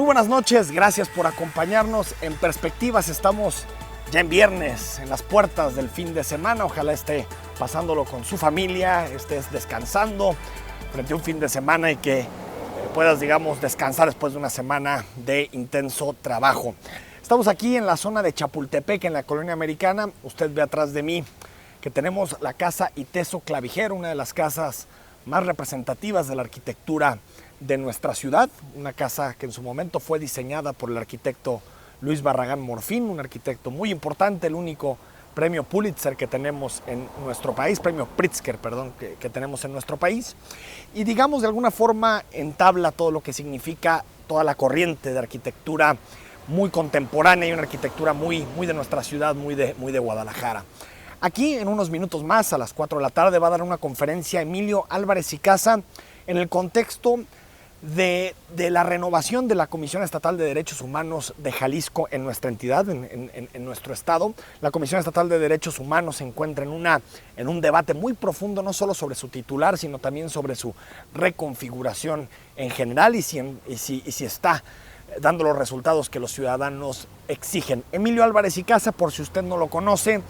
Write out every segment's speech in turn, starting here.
buenas noches, gracias por acompañarnos en Perspectivas. Estamos ya en viernes, en las puertas del fin de semana. Ojalá esté pasándolo con su familia, estés descansando frente a un fin de semana y que puedas, descansar después de una semana de intenso trabajo. Estamos aquí en la zona de Chapultepec, en la colonia americana. Usted ve atrás de mí que tenemos la Casa Iteso Clavijero, una de las casas más representativas de la arquitectura de nuestra ciudad, una casa que en su momento fue diseñada por el arquitecto Luis Barragán Morfín, un arquitecto muy importante, el único premio Pulitzer que tenemos en nuestro país, premio Pritzker, perdón, que tenemos en nuestro país, y de alguna forma entabla todo lo que significa toda la corriente de arquitectura muy contemporánea y una arquitectura muy de nuestra ciudad, muy de Guadalajara. Aquí en unos minutos más, a las 4 de la tarde, va a dar una conferencia Emilio Álvarez y Casa en el contexto de la renovación de la Comisión Estatal de Derechos Humanos de Jalisco en nuestra entidad, en nuestro estado. La Comisión Estatal de Derechos Humanos se encuentra en un debate muy profundo, no solo sobre su titular, sino también sobre su reconfiguración en general y si está dando los resultados que los ciudadanos exigen. Emilio Álvarez y Casa, por si usted no lo conoce,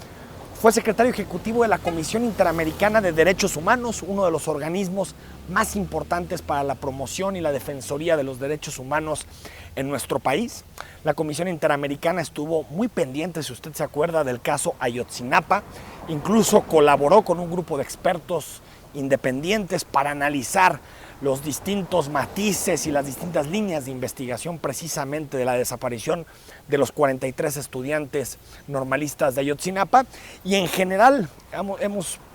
fue secretario ejecutivo de la Comisión Interamericana de Derechos Humanos, uno de los organismos más importantes para la promoción y la defensoría de los derechos humanos en nuestro país. La Comisión Interamericana estuvo muy pendiente, si usted se acuerda, del caso Ayotzinapa. Incluso colaboró con un grupo de expertos independientes para analizar los distintos matices y las distintas líneas de investigación precisamente de la desaparición de los 43 estudiantes normalistas de Ayotzinapa. Y en general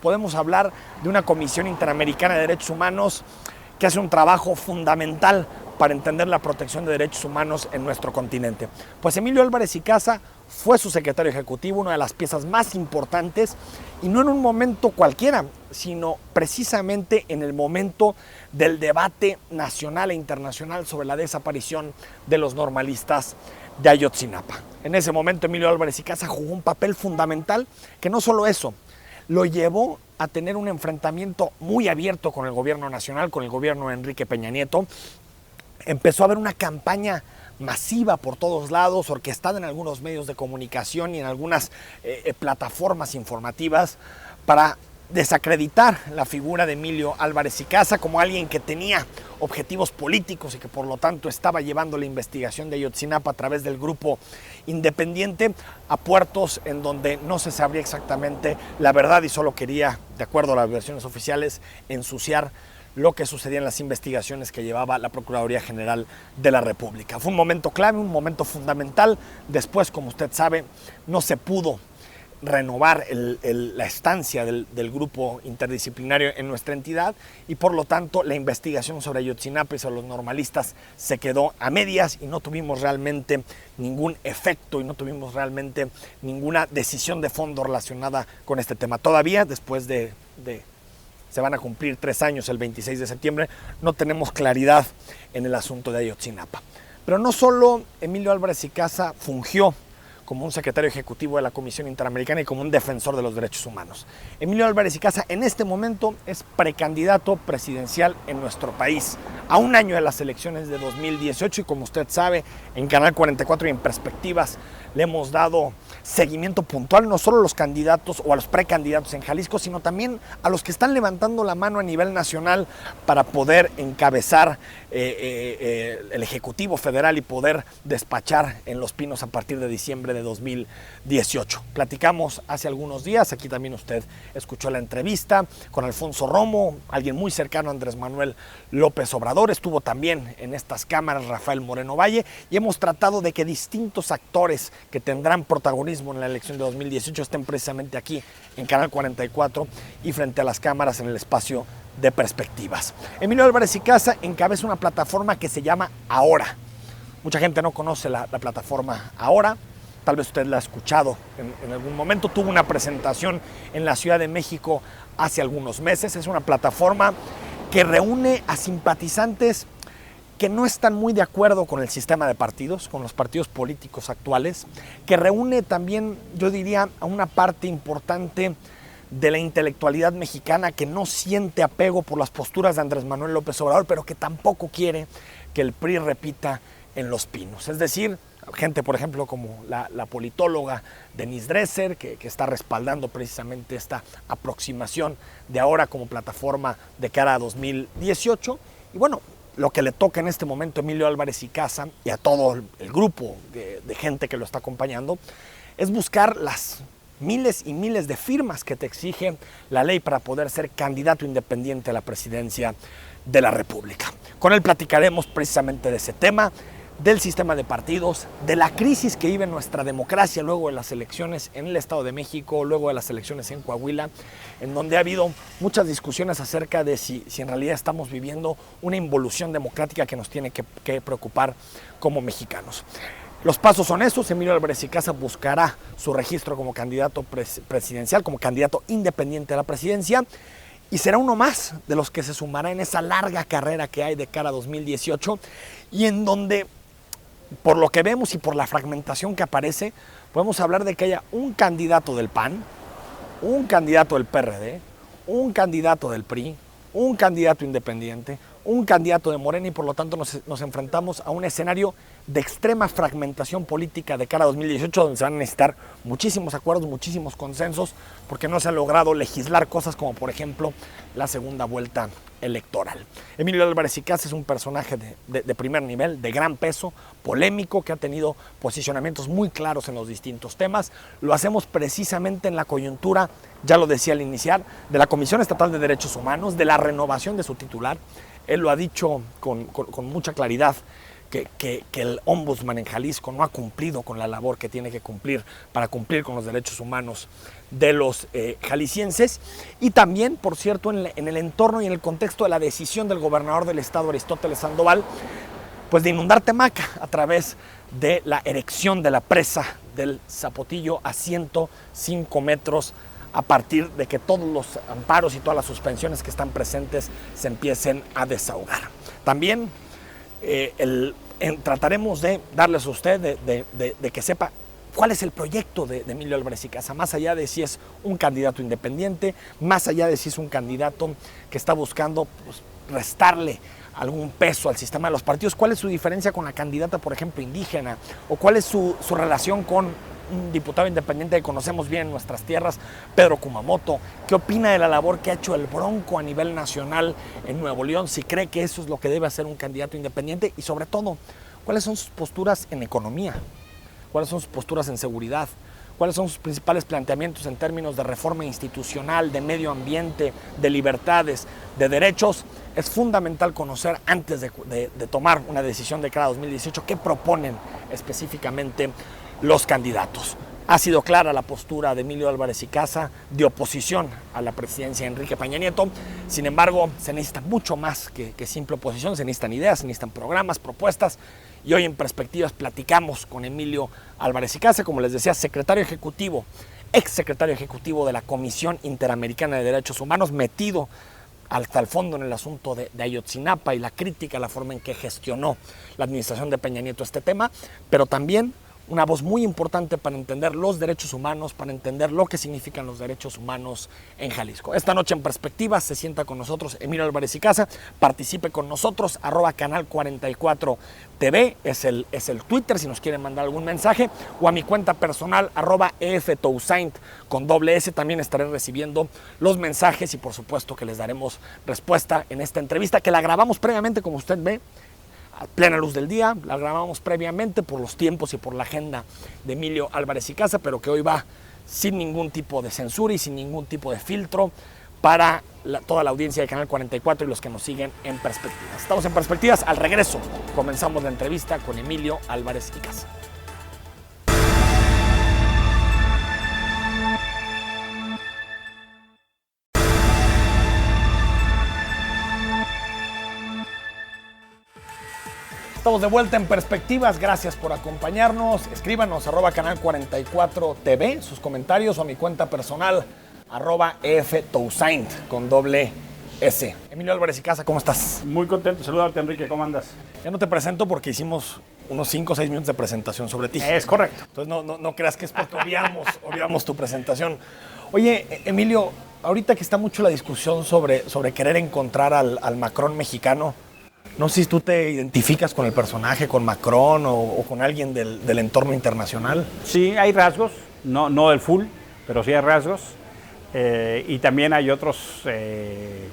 podemos hablar de una Comisión Interamericana de Derechos Humanos que hace un trabajo fundamental para entender la protección de derechos humanos en nuestro continente. Pues Emilio Álvarez y Casa fue su secretario ejecutivo, una de las piezas más importantes, y no en un momento cualquiera, sino precisamente en el momento del debate nacional e internacional sobre la desaparición de los normalistas de Ayotzinapa. En ese momento Emilio Álvarez y Casa jugó un papel fundamental que no solo eso, lo llevó a tener un enfrentamiento muy abierto con el gobierno nacional, con el gobierno de Enrique Peña Nieto. Empezó a haber una campaña masiva por todos lados, orquestada en algunos medios de comunicación y en algunas plataformas informativas para desacreditar la figura de Emilio Álvarez y Casa como alguien que tenía objetivos políticos y que por lo tanto estaba llevando la investigación de Ayotzinapa a través del grupo independiente a puertos en donde no se sabría exactamente la verdad y solo quería, de acuerdo a las versiones oficiales, ensuciar lo que sucedía en las investigaciones que llevaba la Procuraduría General de la República. Fue un momento clave, un momento fundamental. Después, como usted sabe, no se pudo renovar la estancia del grupo interdisciplinario en nuestra entidad y por lo tanto la investigación sobre Ayotzinapa y sobre los normalistas se quedó a medias y no tuvimos realmente ningún efecto y no tuvimos realmente ninguna decisión de fondo relacionada con este tema. Todavía, después se van a cumplir 3 años el 26 de septiembre, no tenemos claridad en el asunto de Ayotzinapa. Pero no solo Emilio Álvarez y Casa fungió como un secretario ejecutivo de la Comisión Interamericana y como un defensor de los derechos humanos. Emilio Álvarez y Casa en este momento es precandidato presidencial en nuestro país, a un año de las elecciones de 2018 y como usted sabe, en Canal 44 y en Perspectivas le hemos dado seguimiento puntual no solo a los candidatos o a los precandidatos en Jalisco, sino también a los que están levantando la mano a nivel nacional para poder encabezar el Ejecutivo Federal y poder despachar en Los Pinos a partir de diciembre de 2018. Platicamos hace algunos días, aquí también usted escuchó la entrevista con Alfonso Romo, alguien muy cercano a Andrés Manuel López Obrador, estuvo también en estas cámaras Rafael Moreno Valle y hemos tratado de que distintos actores que tendrán protagonismo en la elección de 2018 estén precisamente aquí en Canal 44 y frente a las cámaras en el espacio de Perspectivas. Emilio Álvarez y Casa encabeza una plataforma que se llama Ahora. Mucha gente no conoce la plataforma Ahora, tal vez usted la ha escuchado en algún momento. Tuvo una presentación en la Ciudad de México hace algunos meses. Es una plataforma que reúne a simpatizantes que no están muy de acuerdo con el sistema de partidos, con los partidos políticos actuales, que reúne también, yo diría, a una parte importante de la intelectualidad mexicana que no siente apego por las posturas de Andrés Manuel López Obrador, pero que tampoco quiere que el PRI repita en Los Pinos. Es decir, gente, por ejemplo, como la politóloga Denise Dresser, que está respaldando precisamente esta aproximación de ahora como plataforma de cara a 2018. Y bueno, lo que le toca en este momento a Emilio Álvarez y Casa y a todo el grupo de gente que lo está acompañando es buscar las miles y miles de firmas que te exige la ley para poder ser candidato independiente a la presidencia de la República. Con él platicaremos precisamente de ese tema, del sistema de partidos, de la crisis que vive nuestra democracia luego de las elecciones en el Estado de México, luego de las elecciones en Coahuila, en donde ha habido muchas discusiones acerca de si en realidad estamos viviendo una involución democrática que nos tiene que preocupar como mexicanos. Los pasos son estos: Emilio Álvarez y Casa buscará su registro como candidato presidencial, como candidato independiente a la presidencia, y será uno más de los que se sumará en esa larga carrera que hay de cara a 2018 y en donde, por lo que vemos y por la fragmentación que aparece, podemos hablar de que haya un candidato del PAN, un candidato del PRD, un candidato del PRI, un candidato independiente, un candidato de Morena, y por lo tanto nos enfrentamos a un escenario de extrema fragmentación política de cara a 2018, donde se van a necesitar muchísimos acuerdos, muchísimos consensos, porque no se ha logrado legislar cosas como, por ejemplo, la segunda vuelta electoral. Emilio Álvarez y Casa es un personaje de primer nivel, de gran peso, polémico, que ha tenido posicionamientos muy claros en los distintos temas. Lo hacemos precisamente en la coyuntura, ya lo decía al iniciar, de la Comisión Estatal de Derechos Humanos, de la renovación de su titular. Él lo ha dicho con mucha claridad, que el ombudsman en Jalisco no ha cumplido con la labor que tiene que cumplir para cumplir con los derechos humanos de los jaliscienses. Y también, por cierto, en el entorno y en el contexto de la decisión del gobernador del estado, Aristóteles Sandoval, pues de inundar Temaca a través de la erección de la presa del Zapotillo a 105 metros, a partir de que todos los amparos y todas las suspensiones que están presentes se empiecen a desahogar. También trataremos de darles a usted, de que sepa cuál es el proyecto de Emilio Álvarez y Casa, más allá de si es un candidato independiente, más allá de si es un candidato que está buscando, pues, restarle algún peso al sistema de los partidos. ¿Cuál es su diferencia con la candidata, por ejemplo, indígena? ¿O cuál es su relación con un diputado independiente que conocemos bien en nuestras tierras, Pedro Kumamoto? ¿Qué opina de la labor que ha hecho el Bronco a nivel nacional en Nuevo León? Si cree que eso es lo que debe hacer un candidato independiente, y sobre todo, ¿cuáles son sus posturas en economía? ¿Cuáles son sus posturas en seguridad? ¿Cuáles son sus principales planteamientos en términos de reforma institucional, de medio ambiente, de libertades, de derechos? Es fundamental conocer, antes de tomar una decisión de cara a 2018, qué proponen específicamente los candidatos. Ha sido clara la postura de Emilio Álvarez y Casa de oposición a la presidencia de Enrique Peña Nieto. Sin embargo, se necesita mucho más que simple oposición, se necesitan ideas, se necesitan programas, propuestas. Y hoy en Perspectivas platicamos con Emilio Álvarez y Casa, como les decía, secretario ejecutivo, ex secretario ejecutivo de la Comisión Interamericana de Derechos Humanos, metido hasta el fondo en el asunto de Ayotzinapa y la crítica a la forma en que gestionó la administración de Peña Nieto este tema, pero también una voz muy importante para entender los derechos humanos, para entender lo que significan los derechos humanos en Jalisco. Esta noche en Perspectivas se sienta con nosotros Emilio Álvarez y Casa, participe con nosotros, @canal 44 TV, es el Twitter si nos quieren mandar algún mensaje, o a mi cuenta personal, @EFTousaint con @S, también estaré recibiendo los mensajes y por supuesto que les daremos respuesta en esta entrevista que la grabamos previamente, como usted ve, a plena luz del día. La grabamos previamente por los tiempos y por la agenda de Emilio Álvarez y Casa, pero que hoy va sin ningún tipo de censura y sin ningún tipo de filtro para toda la audiencia de Canal 44 y los que nos siguen en Perspectivas. Estamos en Perspectivas. Al regreso comenzamos la entrevista con Emilio Álvarez y Casa. Estamos de vuelta en Perspectivas, gracias por acompañarnos. Escríbanos @canal 44 TV, sus comentarios, o a mi cuenta personal @EFTousaint con @S. Emilio Álvarez y Casa, ¿cómo estás? Muy contento, saludarte, Enrique, ¿cómo andas? Ya no te presento porque hicimos unos 5 o 6 minutos de presentación sobre ti. Es correcto. Entonces no creas que es porque obviamos tu presentación. Oye, Emilio, ahorita que está mucho la discusión sobre querer encontrar al Macron mexicano, No sé si tú te identificas con el personaje, con Macron o con alguien del entorno internacional. Sí, hay rasgos, no del full, pero sí hay rasgos. Y también hay otros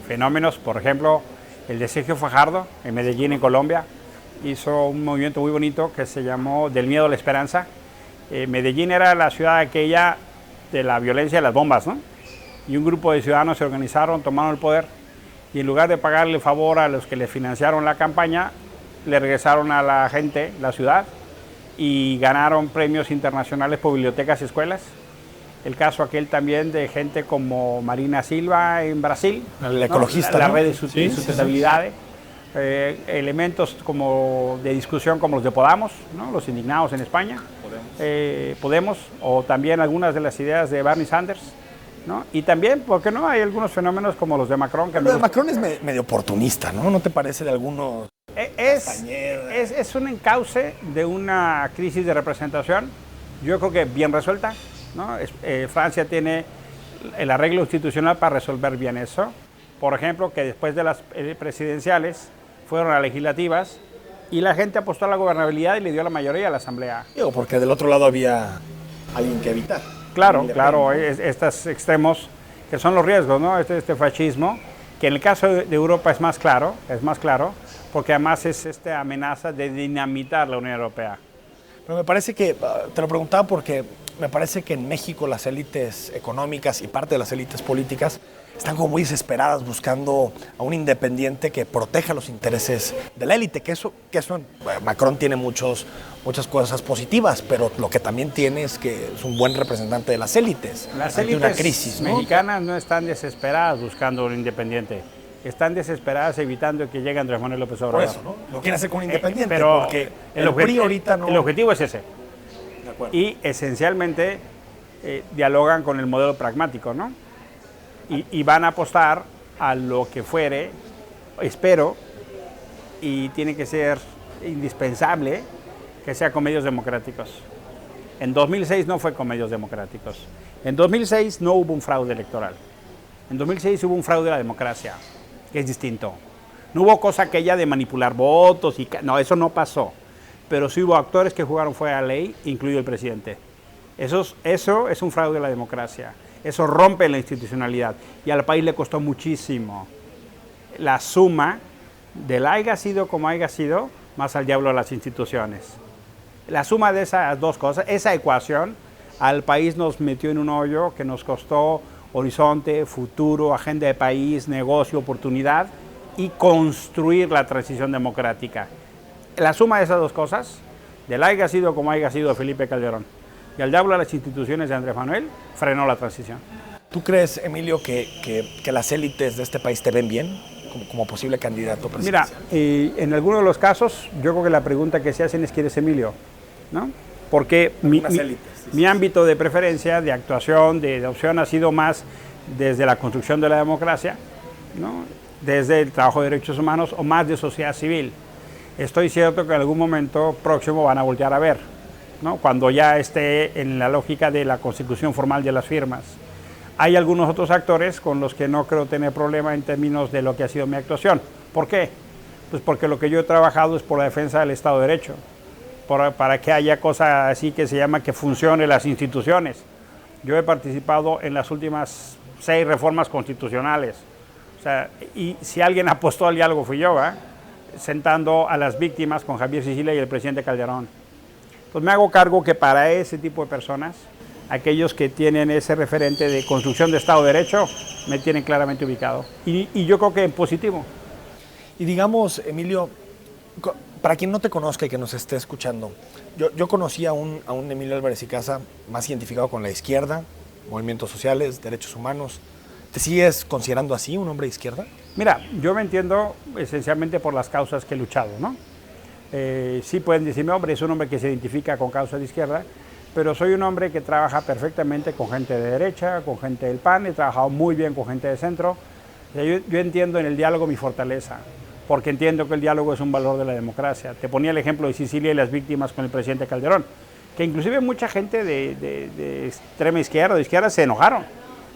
fenómenos, por ejemplo, el de Sergio Fajardo en Medellín, en Colombia, hizo un movimiento muy bonito que se llamó Del miedo a la esperanza. Medellín era la ciudad aquella de la violencia de las bombas, ¿no? Y un grupo de ciudadanos se organizaron, tomaron el poder y en lugar de pagarle favor a los que le financiaron la campaña, le regresaron a la gente la ciudad y ganaron premios internacionales por bibliotecas y escuelas. El caso aquel también de gente como Marina Silva en Brasil, el ecologista, ¿no? La ¿no? red de sustentabilidad. Elementos como de discusión como los de Podemos, ¿no? Los indignados en España, Podemos, o también algunas de las ideas de Bernie Sanders, ¿no? Y también, ¿por qué no? Hay algunos fenómenos como los de Macron. Lo de Macron es medio oportunista, ¿no? ¿No te parece de algunos? Es un encauce de una crisis de representación, yo creo que bien resuelta, ¿no? Francia tiene el arreglo institucional para resolver bien eso. Por ejemplo, que después de las presidenciales fueron a legislativas y la gente apostó a la gobernabilidad y le dio la mayoría a la Asamblea. Digo, porque del otro lado había alguien que evitar. Claro, estos extremos que son los riesgos, ¿no? Este fascismo, que en el caso de Europa es más claro, porque además es esta amenaza de dinamitar la Unión Europea. Pero me parece que, te lo preguntaba porque me parece que en México las élites económicas y parte de las élites políticas están como muy desesperadas buscando a un independiente que proteja los intereses de la élite, que eso Macron tiene muchas cosas positivas, pero lo que también tiene es que es un buen representante de las élites. Las élites una crisis, ¿no? mexicanas no están desesperadas buscando un independiente, están desesperadas evitando que llegue Andrés Manuel López Obrador. Por eso, ¿no? Lo quieren hacer con un independiente, pero porque el PRI ahorita no... El objetivo es ese. De acuerdo. Y esencialmente dialogan con el modelo pragmático, ¿no? Y van a apostar a lo que fuere, espero, y tiene que ser indispensable que sea con medios democráticos. En 2006 no fue con medios democráticos. En 2006 no hubo un fraude electoral. En 2006 hubo un fraude a la democracia, que es distinto. No hubo cosa aquella de manipular votos, no, eso no pasó. Pero sí hubo actores que jugaron fuera de la ley, incluido el presidente. Eso es un fraude a la democracia. Eso rompe la institucionalidad y al país le costó muchísimo. La suma del haya sido como haya sido, más al diablo a las instituciones. La suma de esas dos cosas, esa ecuación, al país nos metió en un hoyo que nos costó horizonte, futuro, agenda de país, negocio, oportunidad y construir la transición democrática. La suma de esas dos cosas, del haya sido como haya sido Felipe Calderón, y al diablo a las instituciones de Andrés Manuel, frenó la transición. ¿Tú crees, Emilio, que las élites de este país te ven bien como posible candidato presidencial? Mira, en algunos de los casos, yo creo que la pregunta que se hacen es ¿quién es Emilio? ¿No? Porque mi ámbito de preferencia, de actuación, de opción ha sido más desde la construcción de la democracia, ¿no? Desde el trabajo de derechos humanos o más de sociedad civil. Estoy cierto que en algún momento próximo van a voltear a ver, ¿no? Cuando ya esté en la lógica de la constitución formal de las firmas. Hay algunos otros actores con los que no creo tener problema en términos de lo que ha sido mi actuación. ¿Por qué? Pues porque lo que yo he trabajado es por la defensa del Estado de Derecho, para que haya cosa así que se llama que funcione las instituciones. Yo he participado en las últimas 6 reformas constitucionales. O sea, y si alguien apostó al diálogo fui yo, sentando a las víctimas con Javier Sicilia y el presidente Calderón. Entonces me hago cargo que para ese tipo de personas, aquellos que tienen ese referente de construcción de Estado de Derecho, me tienen claramente ubicado. Y yo creo que en positivo. Y digamos, Emilio, para quien no te conozca y que nos esté escuchando, yo conocí a un Emilio Álvarez y Casa más identificado con la izquierda, movimientos sociales, derechos humanos. ¿Te sigues considerando así, un hombre de izquierda? Mira, yo me entiendo esencialmente por las causas que he luchado, ¿no? Sí pueden decirme, hombre, es un hombre que se identifica con causas de izquierda, pero soy un hombre que trabaja perfectamente con gente de derecha, con gente del PAN, he trabajado muy bien con gente de centro. O sea, yo entiendo en el diálogo mi fortaleza, porque entiendo que el diálogo es un valor de la democracia. Te ponía el ejemplo de Sicilia y las víctimas con el presidente Calderón, que inclusive mucha gente de extrema izquierda o de izquierda se enojaron.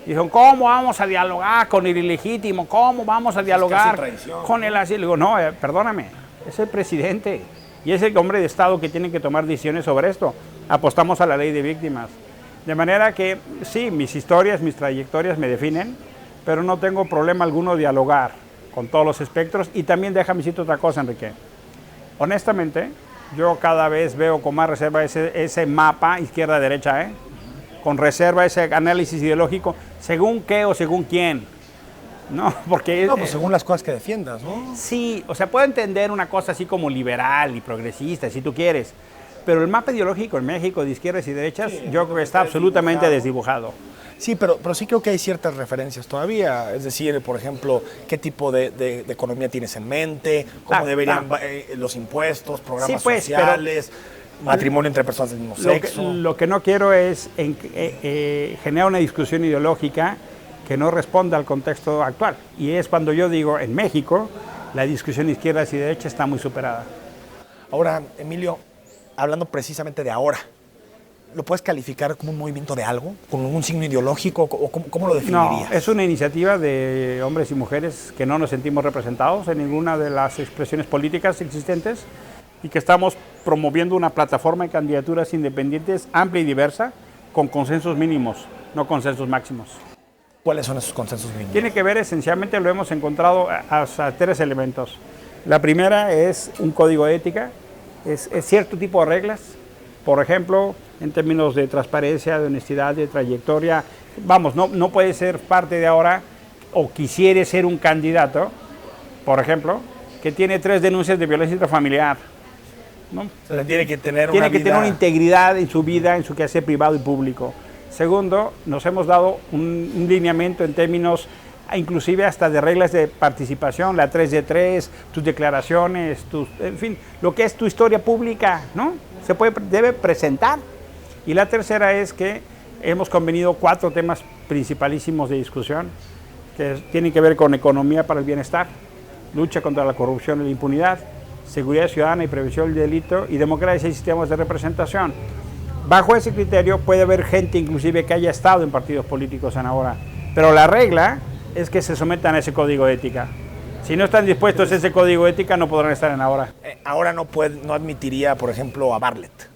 Y dijeron, ¿cómo vamos a dialogar con el ilegítimo? ¿Cómo vamos a dialogar con el así? Le digo, no, perdóname, es el presidente y es el hombre de Estado que tiene que tomar decisiones sobre esto. Apostamos a la ley de víctimas. De manera que, sí, mis historias, mis trayectorias me definen, pero no tengo problema alguno dialogar con todos los espectros. Y también déjame decirte otra cosa, Enrique. Honestamente, yo cada vez veo con más reserva ese mapa izquierda-derecha, con reserva ese análisis ideológico, según qué o según quién. No, porque no, pues según las cosas que defiendas, ¿no? Sí, o sea, puedo entender una cosa así como liberal y progresista, si tú quieres, pero el mapa ideológico en México de izquierdas y derechas, sí, yo creo que está absolutamente desdibujado. Sí, pero sí creo que hay ciertas referencias todavía, es decir, por ejemplo, qué tipo de economía tienes en mente, cómo deberían los impuestos, programas sociales, matrimonio entre personas del mismo sexo. Lo que no quiero es generar una discusión ideológica que no responda al contexto actual. Y es cuando yo digo, en México, la discusión de izquierdas y derechas está muy superada. Ahora, Emilio, hablando precisamente de ahora, ¿lo puedes calificar como un movimiento de algo? ¿Con un signo ideológico? ¿O cómo lo definirías? No, es una iniciativa de hombres y mujeres que no nos sentimos representados en ninguna de las expresiones políticas existentes y que estamos promoviendo una plataforma de candidaturas independientes amplia y diversa con consensos mínimos, no consensos máximos. ¿Cuáles son esos consensos mínimos? Tiene que ver, esencialmente, lo hemos encontrado hasta 3 elementos. La primera es un código de ética, es cierto tipo de reglas, por ejemplo, en términos de transparencia, de honestidad, de trayectoria. Vamos, no puede ser parte de ahora, o quisiere ser un candidato, por ejemplo, que tiene 3 denuncias de violencia intrafamiliar, ¿no? O sea, tiene que tener una integridad en su vida, en su quehacer privado y público. Segundo, nos hemos dado un lineamiento en términos, inclusive hasta de reglas de participación, la 3 de 3, tus declaraciones, en fin, lo que es tu historia pública, ¿no? Debe presentar. Y la tercera es que hemos convenido 4 temas principalísimos de discusión, que tienen que ver con economía para el bienestar, lucha contra la corrupción y la impunidad, seguridad ciudadana y prevención del delito, y democracia y sistemas de representación. Bajo ese criterio puede haber gente inclusive que haya estado en partidos políticos en ahora, pero la regla es que se sometan a ese código de ética. Si no están dispuestos a ese código de ética, no podrán estar en ahora. Ahora no admitiría, por ejemplo, a Bartlett.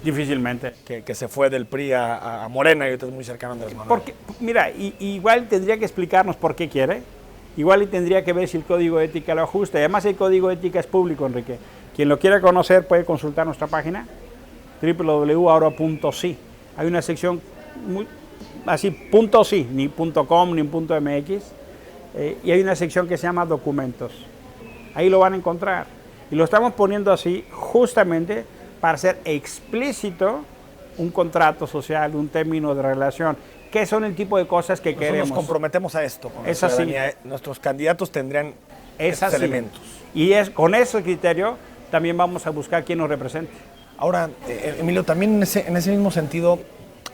Difícilmente. Que se fue del PRI a Morena y ahorita es muy cercano a Andrés Manuel. Porque, mira, igual tendría que explicarnos por qué quiere, igual y tendría que ver si el código de ética lo ajusta. Y además el código de ética es público, Enrique. Quien lo quiera conocer puede consultar nuestra página, www.aura.si. Hay una sección así, .si, ni .com ni .mx, y hay una sección que se llama documentos. Ahí lo van a encontrar. Y lo estamos poniendo así justamente para hacer explícito un contrato social, un término de relación. ¿Qué son el tipo de cosas que queremos? Nos comprometemos a esto. Es así. Nuestros candidatos tendrían esos elementos. Y con ese criterio también vamos a buscar quién nos represente. Ahora, Emilio, también en ese mismo sentido,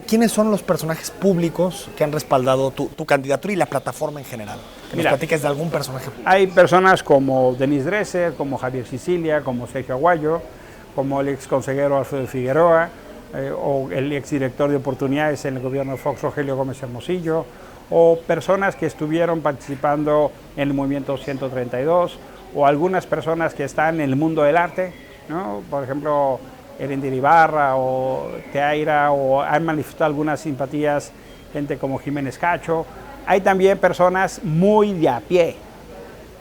¿quiénes son los personajes públicos que han respaldado tu candidatura y la plataforma en general? Que nos platiques de algún personaje público. Hay personas como Denise Dresser, como Javier Sicilia, como Sergio Aguayo, como el ex consejero Alfredo Figueroa, o el exdirector de oportunidades en el gobierno de Fox, Rogelio Gómez Hermosillo, o personas que estuvieron participando en el movimiento 132, o algunas personas que están en el mundo del arte, ¿no? Por ejemplo, Erendir Ibarra o Teaira, o han manifestado algunas simpatías gente como Jiménez Cacho. Hay también personas muy de a pie,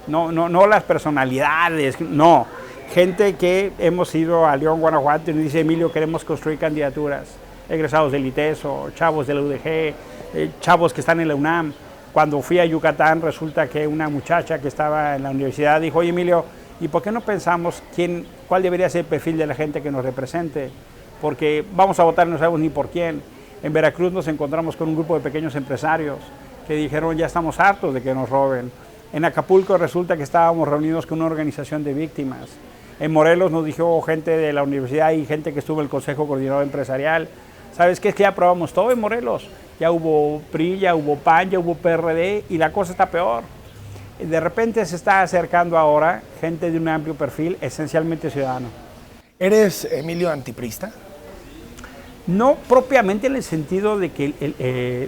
no las personalidades, no. Gente que hemos ido a León, Guanajuato, y nos dice, Emilio, queremos construir candidaturas, egresados del ITESO, chavos de la UDG, chavos que están en la UNAM. Cuando fui a Yucatán, resulta que una muchacha que estaba en la universidad dijo, oye, Emilio, ¿y por qué no pensamos cuál debería ser el perfil de la gente que nos represente? Porque vamos a votar y no sabemos ni por quién. En Veracruz nos encontramos con un grupo de pequeños empresarios que dijeron, ya estamos hartos de que nos roben. En Acapulco resulta que estábamos reunidos con una organización de víctimas. En Morelos nos dijo gente de la universidad y gente que estuvo en el Consejo Coordinador Empresarial. ¿Sabes qué? Es que ya aprobamos todo en Morelos. Ya hubo PRI, ya hubo PAN, ya hubo PRD y la cosa está peor. De repente se está acercando ahora gente de un amplio perfil, esencialmente ciudadano. ¿Eres, Emilio, antiprista? No propiamente en el sentido de que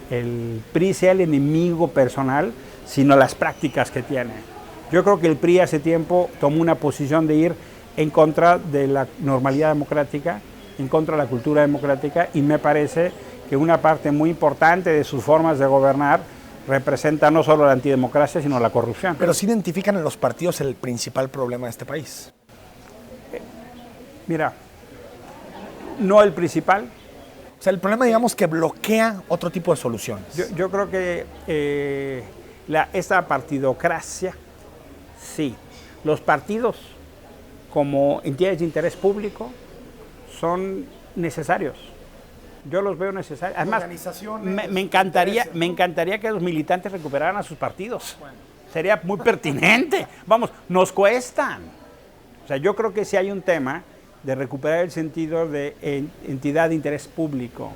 el PRI sea el enemigo personal, sino las prácticas que tiene. Yo creo que el PRI hace tiempo tomó una posición de ir en contra de la normalidad democrática, en contra de la cultura democrática, y me parece que una parte muy importante de sus formas de gobernar representa no solo la antidemocracia, sino la corrupción. Pero sí identifican en los partidos el principal problema de este país. Mira, no el principal. O sea, el problema, digamos, que bloquea otro tipo de soluciones. Yo creo que esta partidocracia, sí. Los partidos como entidades de interés público son necesarios. Yo los veo necesarios. Además, me encantaría que los militantes recuperaran a sus partidos. Bueno. Sería muy pertinente. Vamos, nos cuestan. O sea, yo creo que sí hay un tema de recuperar el sentido de entidad de interés público.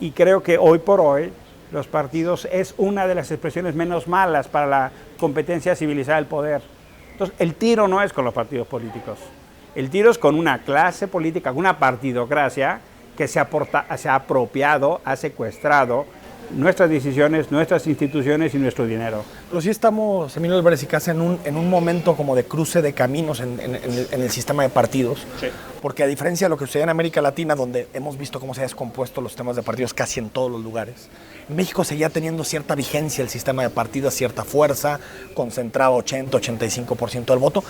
Y creo que hoy por hoy los partidos es una de las expresiones menos malas para la competencia civilizada del poder. Entonces, el tiro no es con los partidos políticos. El tiro es con una clase política, con una partidocracia que se ha apropiado, ha secuestrado nuestras decisiones, nuestras instituciones y nuestro dinero. Pero sí estamos, Emilio Álvarez y Casa, en un momento como de cruce de caminos en el sistema de partidos. Sí. Porque a diferencia de lo que sucede en América Latina, donde hemos visto cómo se ha descompuesto los temas de partidos casi en todos los lugares, en México seguía teniendo cierta vigencia el sistema de partidos, cierta fuerza, concentraba 80-85% del voto.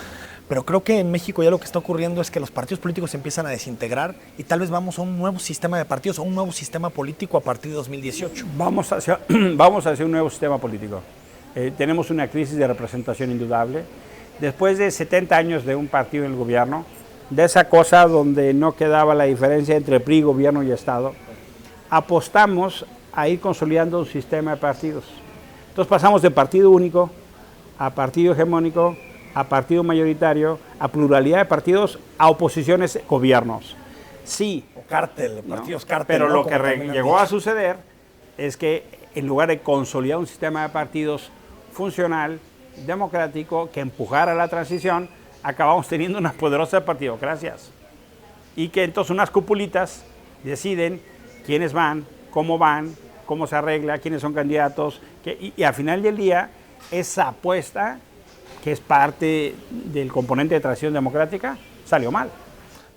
Pero creo que en México ya lo que está ocurriendo es que los partidos políticos se empiezan a desintegrar y tal vez vamos a un nuevo sistema de partidos, a un nuevo sistema político a partir de 2018. Vamos hacia un nuevo sistema político. Tenemos una crisis de representación indudable. Después de 70 años de un partido en el gobierno, de esa cosa donde no quedaba la diferencia entre PRI, gobierno y Estado, apostamos a ir consolidando un sistema de partidos. Entonces pasamos de partido único a partido hegemónico, a partido mayoritario, a pluralidad de partidos, a oposiciones, gobiernos. Sí. O cártel, partidos, ¿no? Cártel. Pero ¿no? Lo que llegó a suceder es que en lugar de consolidar un sistema de partidos funcional, democrático, que empujara la transición, acabamos teniendo unas poderosas partidocracias. Y que entonces unas cupulitas deciden quiénes van, cómo se arregla, quiénes son candidatos, y al final del día, esa apuesta, que es parte del componente de transición democrática, salió mal.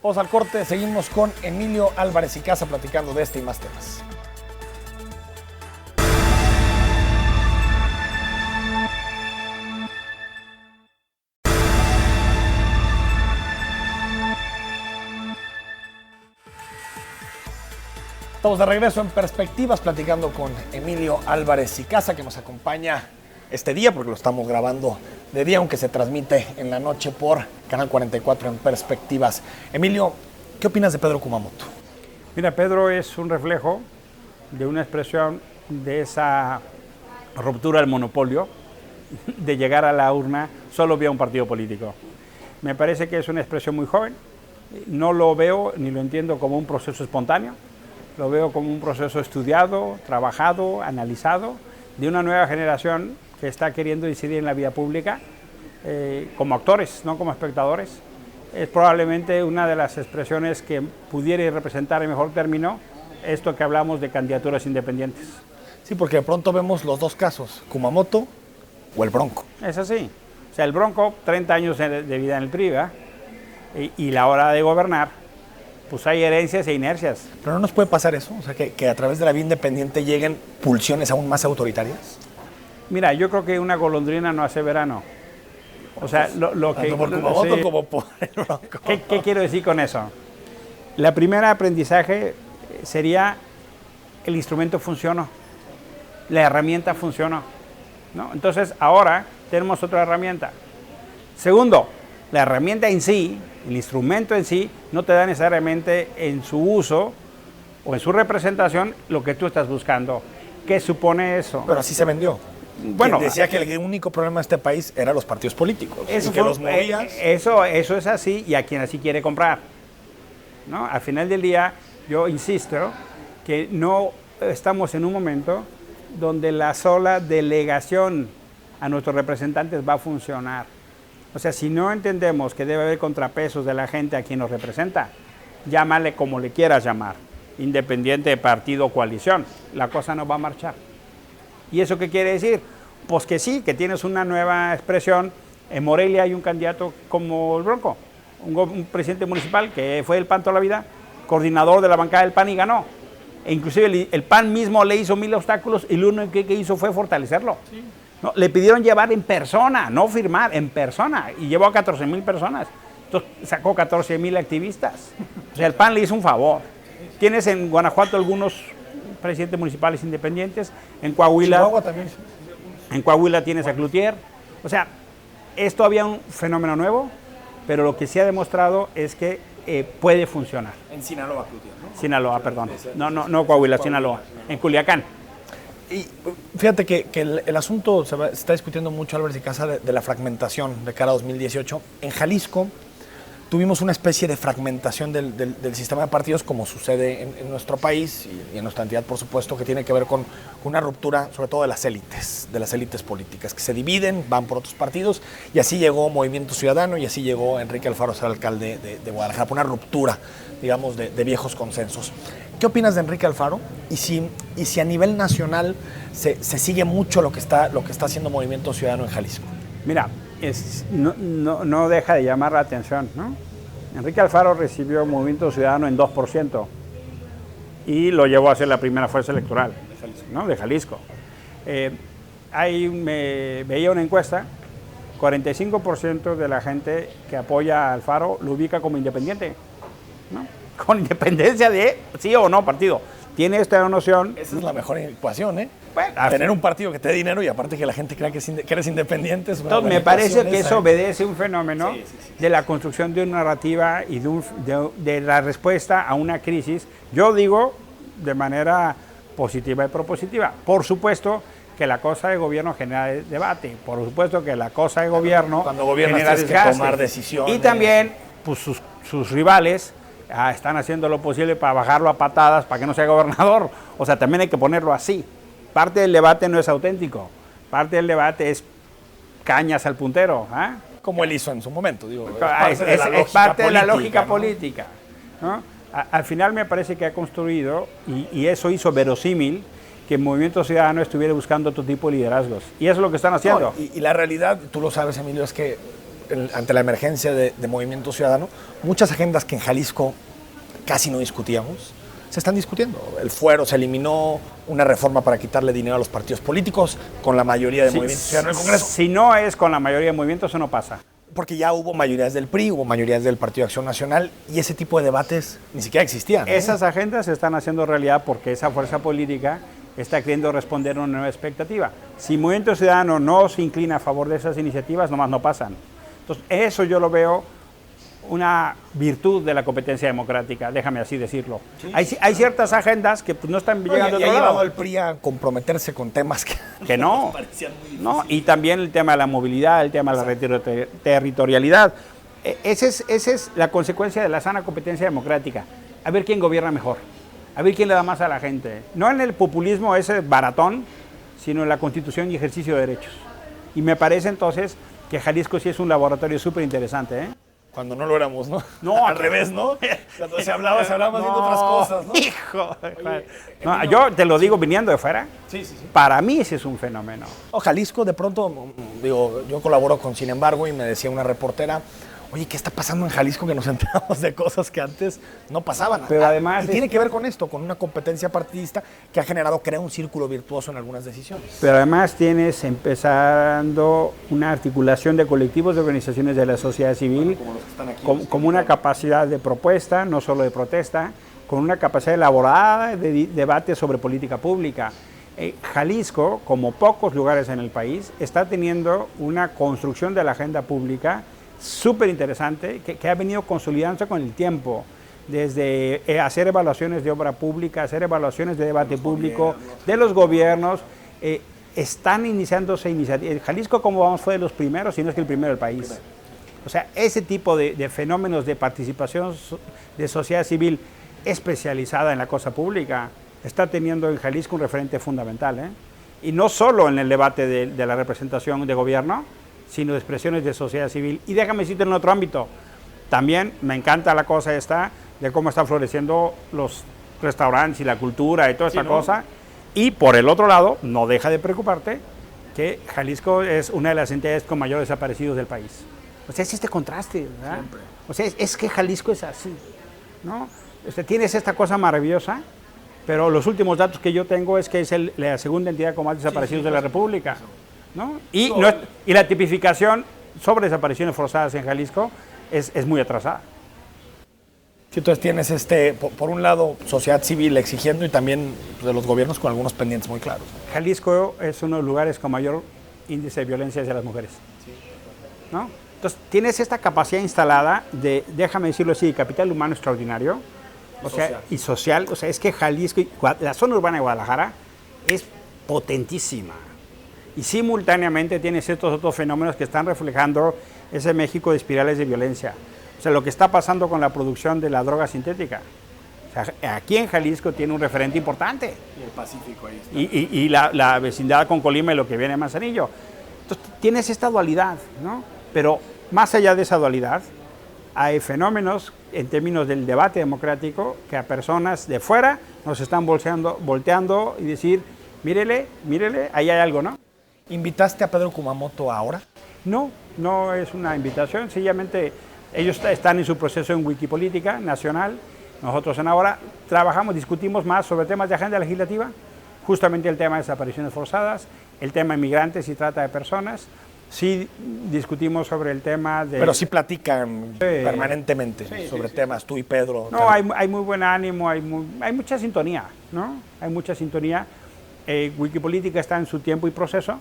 Vamos al corte, seguimos con Emilio Álvarez y Casa platicando de este y más temas. Estamos de regreso en Perspectivas platicando con Emilio Álvarez y Casa, que nos acompaña este día, porque lo estamos grabando de día, aunque se transmite en la noche por Canal 44 en Perspectivas. Emilio, ¿qué opinas de Pedro Kumamoto? Mira, Pedro es un reflejo de una expresión de esa ruptura del monopolio, de llegar a la urna solo vía un partido político. Me parece que es una expresión muy joven, no lo veo ni lo entiendo como un proceso espontáneo, lo veo como un proceso estudiado, trabajado, analizado, de una nueva generación que está queriendo incidir en la vida pública como actores, no como espectadores. Es probablemente una de las expresiones que pudiera representar en mejor término esto que hablamos de candidaturas independientes. Sí, porque de pronto vemos los dos casos, Kumamoto o el Bronco. Es así. O sea, el Bronco, 30 años de vida en el PRI, y la hora de gobernar, pues hay herencias e inercias. ¿Pero no nos puede pasar eso? O sea, que a través de la vía independiente lleguen pulsiones aún más autoritarias. Mira, yo creo que una golondrina no hace verano. O sea, lo que... Tanto por Kumamoto como por el Bronco. ¿Qué quiero decir con eso? La primera aprendizaje sería el instrumento funcionó, la herramienta funcionó, ¿no? Entonces, ahora tenemos otra herramienta. Segundo, la herramienta en sí, el instrumento en sí, no te da necesariamente en su uso o en su representación lo que tú estás buscando. ¿Qué supone eso? Pero así se vendió. Bueno, decía que el único problema de este país eran los partidos políticos. Eso, y que los movías. Eso es así, y a quien así quiere comprar, ¿no? Al final del día, yo insisto que no estamos en un momento donde la sola delegación a nuestros representantes va a funcionar. O sea, si no entendemos que debe haber contrapesos de la gente a quien nos representa, llámale como le quieras llamar. independiente, partido, coalición. La cosa no va a marchar. ¿Y eso qué quiere decir? Pues que sí, que tienes una nueva expresión. En Morelia hay un candidato como el Bronco, un presidente municipal que fue del PAN toda la vida, coordinador de la bancada del PAN y ganó. E inclusive el PAN mismo le hizo 1000 obstáculos y lo único que hizo fue fortalecerlo. Sí. ¿No? Le pidieron llevar en persona, no firmar, en persona, y llevó a 14,000 personas. Entonces sacó 14,000 activistas. O sea, el PAN le hizo un favor. Tienes en Guanajuato algunos presidentes municipales independientes, en Coahuila, Chihuahua también. En Coahuila tienes a Cloutier. O sea, es todavía un fenómeno nuevo, pero lo que sí ha demostrado es que puede funcionar. En Sinaloa, Cloutier, ¿no? Sinaloa, perdón. No Coahuila, Sinaloa. En Culiacán. Y fíjate que el asunto se está discutiendo mucho, Álvarez y Casa, de la fragmentación de cara a 2018. En Jalisco tuvimos una especie de fragmentación del sistema de partidos, como sucede en nuestro país y en nuestra entidad, por supuesto, que tiene que ver con una ruptura, sobre todo de las élites políticas, que se dividen, van por otros partidos, y así llegó Movimiento Ciudadano y así llegó Enrique Alfaro a ser alcalde de Guadalajara, por una ruptura, digamos, de viejos consensos. ¿Qué opinas de Enrique Alfaro? Y si a nivel nacional se sigue mucho lo que está haciendo Movimiento Ciudadano en Jalisco. Mira, no deja de llamar la atención, ¿no? Enrique Alfaro recibió Movimiento Ciudadano en 2% y lo llevó a ser la primera fuerza electoral de Jalisco. Veía una encuesta, 45% de la gente que apoya a Alfaro lo ubica como independiente, ¿no? Con independencia de sí o no partido. Tiene esta noción. Esa es la mejor ecuación, ¿eh? Bueno, tener un partido que te dé dinero y aparte que la gente crea que eres independiente. Entonces, me parece que eso obedece a un fenómeno de la construcción de una narrativa y de la respuesta a una crisis. Yo digo de manera positiva y propositiva. Por supuesto que la cosa de gobierno genera debate. Por supuesto que la cosa de gobierno cuando gobiernas genera tienes que tomar decisiones. Y también pues, sus rivales están haciendo lo posible para bajarlo a patadas para que no sea gobernador. O sea, también hay que ponerlo así. Parte del debate no es auténtico. Parte del debate es cañas al puntero. Como él hizo en su momento. Digo, es parte de la lógica política, ¿no? Al final me parece que ha construido, y eso hizo verosímil, que el Movimiento Ciudadano estuviera buscando otro tipo de liderazgos. Y eso es lo que están haciendo. No, y la realidad, tú lo sabes, Emilio, es que ante la emergencia de Movimiento Ciudadano, muchas agendas que en Jalisco casi no discutíamos, se están discutiendo. El fuero se eliminó, una reforma para quitarle dinero a los partidos políticos, con la mayoría de Movimiento Ciudadano en el Congreso. Si no es con la mayoría de Movimiento, eso no pasa. Porque ya hubo mayorías del PRI, hubo mayorías del Partido de Acción Nacional, y ese tipo de debates ni siquiera existían. Esas agendas se están haciendo realidad porque esa fuerza política está queriendo responder a una nueva expectativa. Si Movimiento Ciudadano no se inclina a favor de esas iniciativas, nomás no pasan. Entonces, eso yo lo veo una virtud de la competencia democrática, déjame así decirlo. Sí, hay ciertas agendas que pues, no están llegando a otro lado. Ha llevado al PRI a comprometerse con temas que no parecían muy difíciles. No, y también el tema de la movilidad, el tema de la territorialidad. Esa es la consecuencia de la sana competencia democrática. A ver quién gobierna mejor, a ver quién le da más a la gente. No en el populismo ese baratón, sino en la constitución y ejercicio de derechos. Y me parece entonces que Jalisco sí es un laboratorio súper interesante, ¿eh? Cuando no lo éramos, ¿no? No, al revés, ¿no? Cuando se hablaba más de otras cosas, ¿no? Hijo. No, yo te lo digo viniendo de fuera. Sí. Para mí ese es un fenómeno. Jalisco, de pronto, digo, yo colaboro con Sin Embargo y me decía una reportera, oye, ¿qué está pasando en Jalisco que nos enteramos de cosas que antes no pasaban? Pero además... Y tiene que ver con esto, con una competencia partidista que ha generado, crea un círculo virtuoso en algunas decisiones. Pero además tienes empezando una articulación de colectivos de organizaciones de la sociedad civil, como los que están aquí, como una capacidad de propuesta, no solo de protesta, con una capacidad elaborada de debate sobre política pública. Jalisco, como pocos lugares en el país, está teniendo una construcción de la agenda pública súper interesante, que ha venido consolidándose con el tiempo, desde hacer evaluaciones de obra pública, hacer evaluaciones de debate público, de los gobiernos, están iniciándose iniciativas. Jalisco, como vamos, fue de los primeros, si no es que el primero del país. O sea, ese tipo de fenómenos de participación de sociedad civil especializada en la cosa pública, está teniendo en Jalisco un referente fundamental, ¿eh? Y no solo en el debate de la representación de gobierno, sino de expresiones de sociedad civil. Y déjame decirte en otro ámbito, también me encanta la cosa esta de cómo están floreciendo los restaurantes y la cultura y toda esta cosa. Y por el otro lado, no deja de preocuparte que Jalisco es una de las entidades con mayor desaparecidos del país. O sea, es este contraste, ¿verdad? Siempre. O sea, es que Jalisco es así, ¿no? Tienes esta cosa maravillosa, pero los últimos datos que yo tengo es que es la segunda entidad con más desaparecidos de la República, ¿no? Y la tipificación sobre desapariciones forzadas en Jalisco es muy atrasada. Sí, entonces tienes, por un lado, sociedad civil exigiendo y también de los gobiernos con algunos pendientes muy claros. Jalisco es uno de los lugares con mayor índice de violencia hacia las mujeres, ¿no? Entonces, tienes esta capacidad instalada de, déjame decirlo así, capital humano extraordinario, y social. O sea, es que Jalisco, la zona urbana de Guadalajara, es potentísima. Y simultáneamente tienes estos otros fenómenos que están reflejando ese México de espirales de violencia. O sea, lo que está pasando con la producción de la droga sintética. O sea, aquí en Jalisco tiene un referente importante. Y el Pacífico ahí está. Y la vecindad con Colima y lo que viene de Manzanillo. Entonces, tienes esta dualidad, ¿no? Pero más allá de esa dualidad, hay fenómenos en términos del debate democrático que a personas de fuera nos están volteando y decir, mírele, ahí hay algo, ¿no? ¿Invitaste a Pedro Kumamoto ahora? No, no es una invitación, sencillamente ellos están en su proceso en Wikipolítica nacional, nosotros en ahora trabajamos, discutimos más sobre temas de agenda legislativa, justamente el tema de desapariciones forzadas, el tema de migrantes y trata de personas. Sí discutimos sobre el tema de... Pero sí platican permanentemente sobre temas, tú y Pedro. No, hay muy buen ánimo, hay mucha sintonía, ¿no? Hay mucha sintonía. Wikipolítica está en su tiempo y proceso,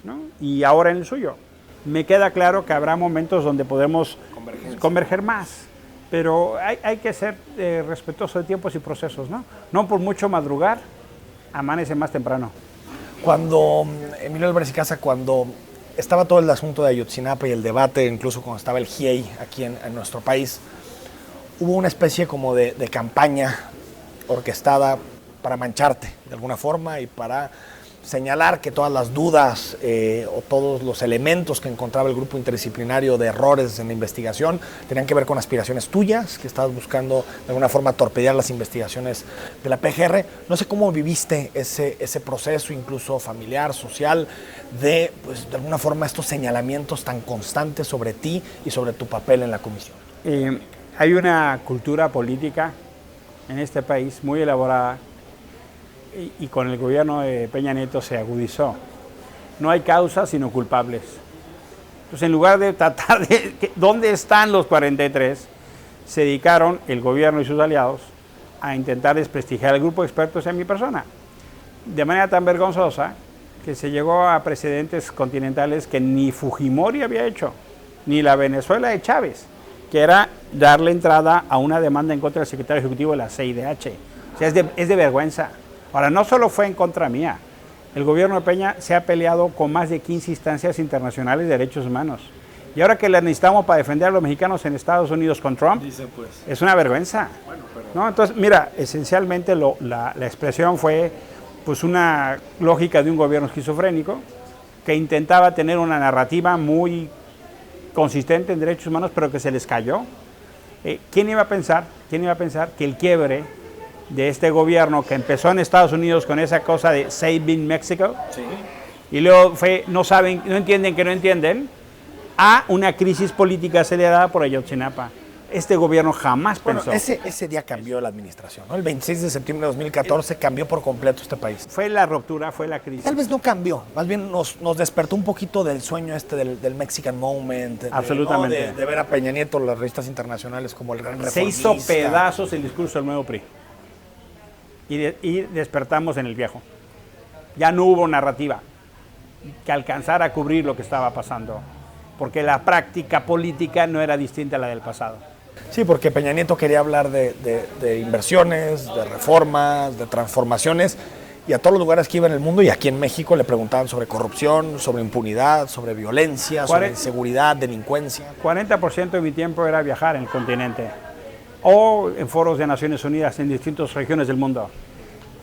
¿no? Y ahora en el suyo. Me queda claro que habrá momentos donde podemos converger más, pero hay que ser respetuoso de tiempos y procesos, ¿no? No por mucho madrugar, amanece más temprano. Cuando, Emilio Álvarez y Casa, cuando estaba todo el asunto de Ayotzinapa y el debate, incluso cuando estaba el GIEI aquí en nuestro país, hubo una especie como de campaña orquestada para mancharte de alguna forma y para señalar que todas las dudas o todos los elementos que encontraba el grupo interdisciplinario de errores en la investigación tenían que ver con aspiraciones tuyas, que estabas buscando de alguna forma torpedear las investigaciones de la PGR. No sé cómo viviste ese proceso, incluso familiar, social, de alguna forma estos señalamientos tan constantes sobre ti y sobre tu papel en la comisión. Hay una cultura política en este país muy elaborada y con el gobierno de Peña Nieto se agudizó. No hay causas sino culpables. Entonces, en lugar de tratar de dónde están los 43, se dedicaron el gobierno y sus aliados a intentar desprestigiar al grupo de expertos en mi persona. De manera tan vergonzosa que se llegó a precedentes continentales que ni Fujimori había hecho, ni la Venezuela de Chávez, que era darle entrada a una demanda en contra del secretario ejecutivo de la CIDH. O sea, es de vergüenza. Ahora, no solo fue en contra mía, el gobierno de Peña se ha peleado con más de 15 instancias internacionales de derechos humanos. Y ahora que las necesitamos para defender a los mexicanos en Estados Unidos con Trump, es una vergüenza. ¿No? Entonces, mira, esencialmente la expresión fue pues una lógica de un gobierno esquizofrénico que intentaba tener una narrativa muy consistente en derechos humanos, pero que se les cayó. ¿Quién iba a pensar que el quiebre de este gobierno que empezó en Estados Unidos con esa cosa de Saving Mexico, y luego fue no entienden que no entienden, a una crisis política acelerada por Ayotzinapa? Este gobierno jamás pensó. Ese día cambió la administración, ¿no? El 26 de septiembre de 2014 cambió por completo este país. Fue la ruptura, fue la crisis. Tal vez no cambió, más bien nos despertó un poquito del sueño del Mexican Moment. Absolutamente. De ver a Peña Nieto, las revistas internacionales como el gran reformista. Se hizo pedazos el discurso del nuevo PRI. Y despertamos en el viejo. Ya no hubo narrativa que alcanzara a cubrir lo que estaba pasando, porque la práctica política no era distinta a la del pasado. Sí, porque Peña Nieto quería hablar de inversiones, de reformas, de transformaciones, y a todos los lugares que iba en el mundo y aquí en México le preguntaban sobre corrupción, sobre impunidad, sobre violencia, sobre inseguridad, delincuencia. 40% de mi tiempo era viajar en el continente o en foros de Naciones Unidas en distintas regiones del mundo.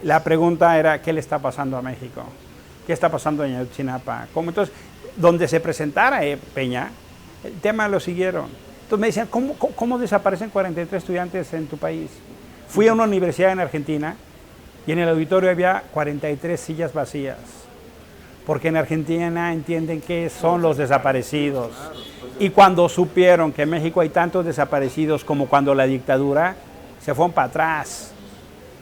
La pregunta era, ¿qué le está pasando a México? ¿Qué está pasando en Ayotzinapa? Entonces, donde se presentara Peña, el tema lo siguieron. Entonces me decían, ¿cómo desaparecen 43 estudiantes en tu país? Fui a una universidad en Argentina y en el auditorio había 43 sillas vacías, porque en Argentina entienden que son los desaparecidos. Y cuando supieron que en México hay tantos desaparecidos como cuando la dictadura, se fueron para atrás.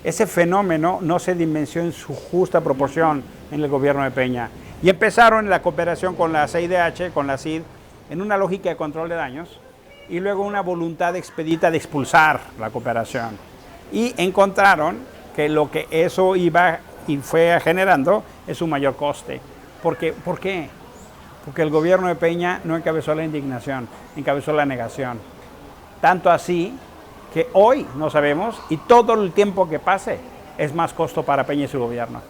Ese fenómeno no se dimensionó en su justa proporción en el gobierno de Peña. Y empezaron la cooperación con la CIDH, con la CID, en una lógica de control de daños, y luego una voluntad expedita de expulsar la cooperación. Y encontraron que lo que eso iba y fue generando es un mayor coste. ¿Por qué? Porque el gobierno de Peña no encabezó la indignación, encabezó la negación. Tanto así que hoy no sabemos, y todo el tiempo que pase es más costo para Peña y su gobierno.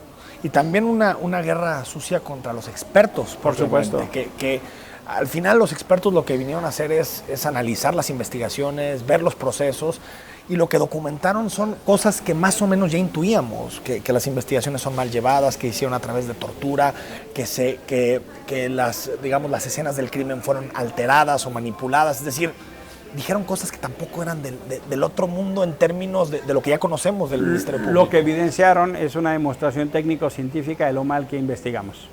Y también una guerra sucia contra los expertos, por supuesto. Que al final los expertos lo que vinieron a hacer es analizar las investigaciones, ver los procesos, y lo que documentaron son cosas que más o menos ya intuíamos, que las investigaciones son mal llevadas, que hicieron a través de tortura, que las escenas del crimen fueron alteradas o manipuladas, es decir, dijeron cosas que tampoco eran del otro mundo en términos de lo que ya conocemos del Ministerio Público. Lo que evidenciaron es una demostración técnico-científica de lo mal que investigamos,